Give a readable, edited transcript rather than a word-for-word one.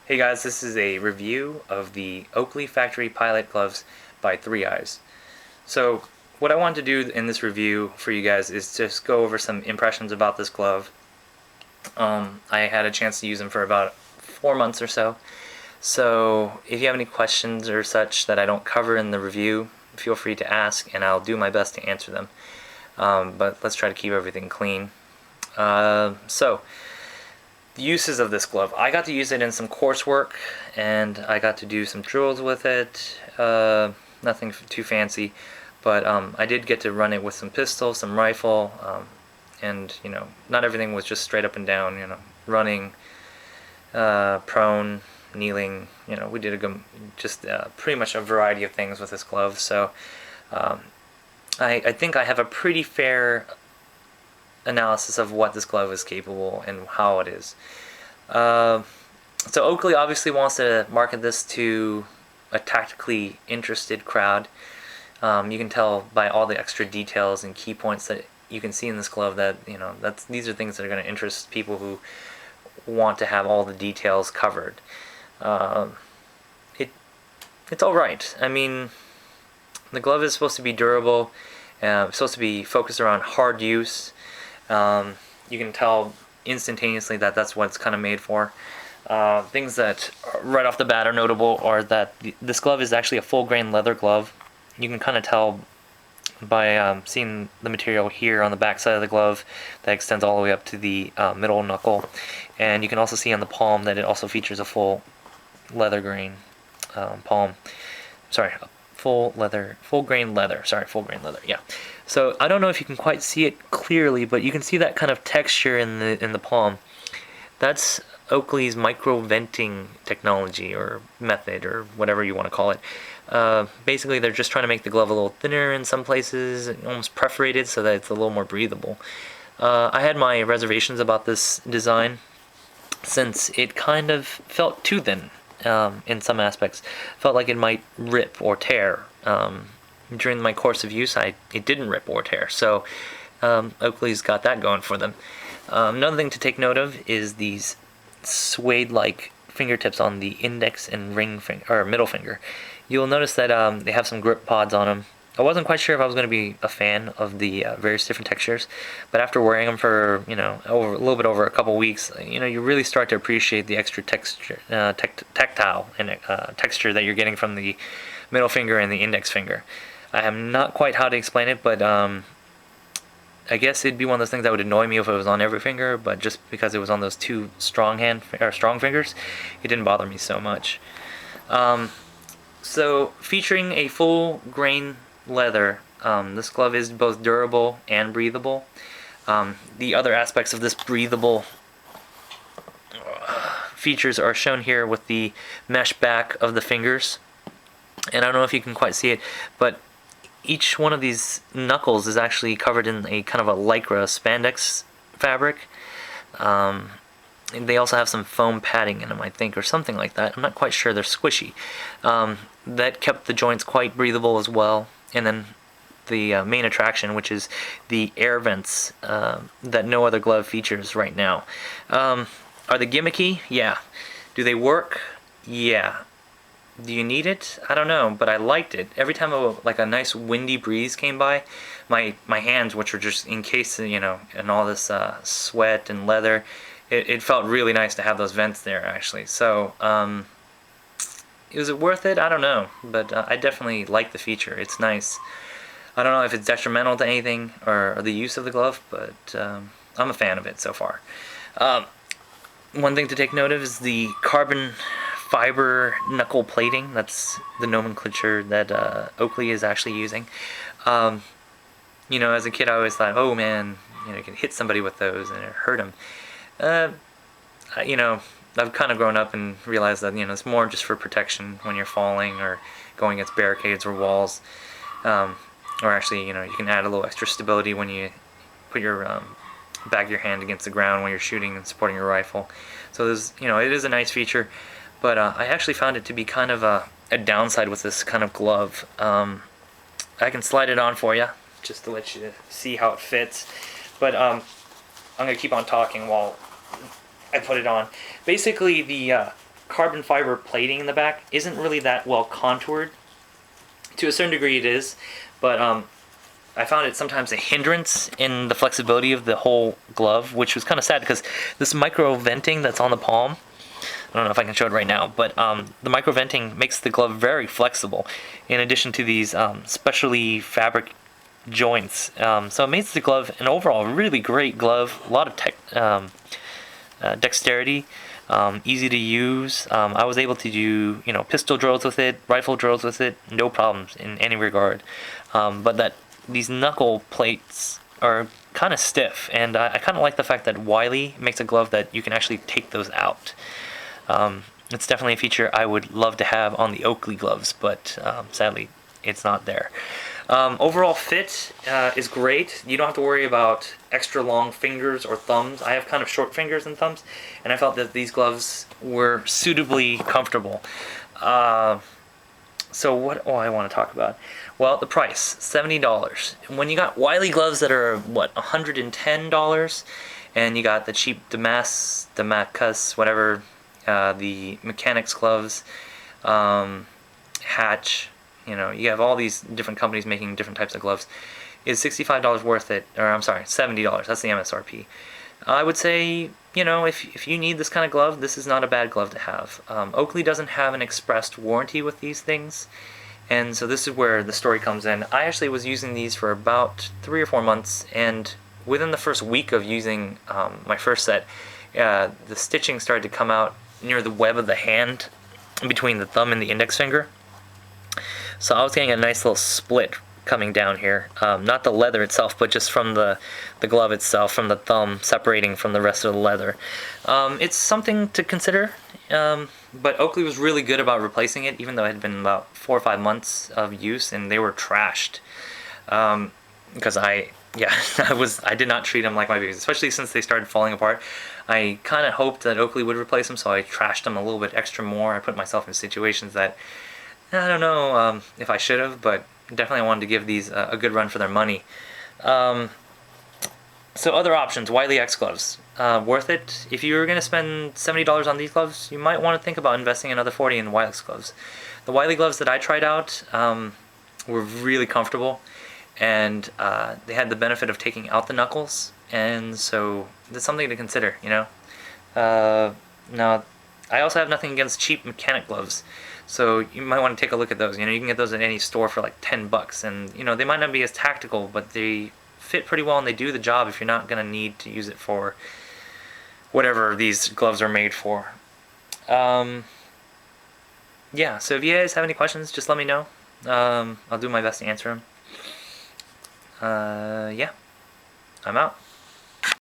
Hey guys, this is a review of the Oakley Factory Pilot gloves by 3 Eyes. So what I want to do in this review for you guys is just go over some impressions about this glove. I had a chance to use them for about 4 months or so. So if you have any questions or such that I don't cover in the review, feel free to ask and I'll do my best to answer them. But let's try to keep everything clean. So the uses of this glove. I got to use it in some coursework, and I got to do some drills with it. Nothing too fancy, but I did get to run it with some pistol, some rifle, and not everything was just straight up and down. Running, prone, kneeling. We did just pretty much a variety of things with this glove. So I think I have a pretty fair analysis of what this glove is capable and how it is. So Oakley obviously wants to market this to a tactically interested crowd. You can tell by all the extra details and key points that you can see in this glove that these are things that are going to interest people who want to have all the details covered. It's all right. I mean, the glove is supposed to be durable. It's supposed to be focused around hard use. You can tell instantaneously that that's what it's kind of made for. Things that right off the bat are notable are that this glove is actually a full grain leather glove. You can kind of tell by seeing the material here on the back side of the glove that extends all the way up to the middle knuckle, and you can also see on the palm that it also features a full leather grain palm. Sorry, full grain leather. Yeah. So I don't know if you can quite see it clearly, but you can see that kind of texture in the palm. That's Oakley's microventing technology or method or whatever you want to call it. Basically, they're just trying to make the glove a little thinner in some places, almost perforated, so that it's a little more breathable. I had my reservations about this design since it kind of felt too thin in some aspects. Felt like it might rip or tear. During my course of use, it didn't rip or tear, so Oakley's got that going for them. Another thing to take note of is these suede-like fingertips on the index and middle finger. You'll notice that they have some grip pods on them. I wasn't quite sure if I was going to be a fan of the various different textures, but after wearing them for a little bit over a couple weeks, you really start to appreciate the extra texture, tactile and texture that you're getting from the middle finger and the index finger. I am not quite how to explain it, but I guess it'd be one of those things that would annoy me if it was on every finger, but just because it was on those two strong fingers, it didn't bother me so much. So featuring a full grain leather, this glove is both durable and breathable. The other aspects of this breathable features are shown here with the mesh back of the fingers. And I don't know if you can quite see it, but each one of these knuckles is actually covered in a kind of a lycra spandex fabric. And they also have some foam padding in them, I think, or something like that. I'm not quite sure. They're squishy. That kept the joints quite breathable as well. And then the main attraction, which is the air vents that no other glove features right now. Are they gimmicky? Yeah. Do they work? Yeah. Do you need it? I don't know, but I liked it. Every time a nice windy breeze came by, my hands, which were just encased, in all this sweat and leather, it felt really nice to have those vents there, actually. So, was it worth it? I don't know, but I definitely like the feature. It's nice. I don't know if it's detrimental to anything or the use of the glove, but I'm a fan of it so far. One thing to take note of is the carbon fiber knuckle plating. That's the nomenclature that Oakley is actually using. As a kid, I always thought, oh man, you can hit somebody with those and it hurt them. I've kind of grown up and realized that it's more just for protection when you're falling or going against barricades or walls. Or actually, you can add a little extra stability when you put your back of your hand against the ground when you're shooting and supporting your rifle. So there's, it is a nice feature. But I actually found it to be kind of a downside with this kind of glove. I can slide it on for you, just to let you see how it fits. But I'm going to keep on talking while I put it on. Basically, the carbon fiber plating in the back isn't really that well contoured. To a certain degree it is, but I found it sometimes a hindrance in the flexibility of the whole glove, which was kind of sad because this microventing that's on the palm, I don't know if I can show it right now, but the microventing makes the glove very flexible in addition to these specially fabric joints. So it makes the glove an overall really great glove, a lot of dexterity, easy to use. I was able to do pistol drills with it, rifle drills with it, no problems in any regard. But these knuckle plates are kind of stiff, and I kind of like the fact that Wiley makes a glove that you can actually take those out. It's definitely a feature I would love to have on the Oakley gloves, but sadly it's not there. Overall fit is great. You don't have to worry about extra long fingers or thumbs. I have kind of short fingers and thumbs, and I felt that these gloves were suitably comfortable. So what do I want to talk about? Well, the price, $70. When you got Wiley gloves that are, what, $110, and you got the cheap Damascus, whatever, the mechanics gloves, Hatch, you have all these different companies making different types of gloves. Is $65 worth it? Or I'm sorry, $70. That's the MSRP. I would say, if you need this kind of glove, this is not a bad glove to have. Oakley doesn't have an expressed warranty with these things, and so this is where the story comes in. I actually was using these for about 3 or 4 months, and within the first week of using my first set, the stitching started to come out near the web of the hand between the thumb and the index finger. So I was getting a nice little split coming down here. Not the leather itself, but just from the glove itself, from the thumb separating from the rest of the leather. It's something to consider, but Oakley was really good about replacing it, even though it had been about 4 or 5 months of use, and they were trashed. Because I did not treat them like my babies, especially since they started falling apart. I kind of hoped that Oakley would replace them, so I trashed them a little bit extra more. I put myself in situations that I don't know if I should have, but definitely wanted to give these a good run for their money. So other options, Wiley-X gloves. Worth it? If you were going to spend $70 on these gloves, you might want to think about investing another $40 in Wiley-X gloves. The Wiley gloves that I tried out were really comfortable, and they had the benefit of taking out the knuckles, and so that's something to consider, Now, I also have nothing against cheap mechanic gloves, so you might want to take a look at those. You can get those at any store for like $10, and they might not be as tactical, but they fit pretty well and they do the job if you're not going to need to use it for whatever these gloves are made for. Yeah, so if you guys have any questions, just let me know. I'll do my best to answer them. Yeah, I'm out.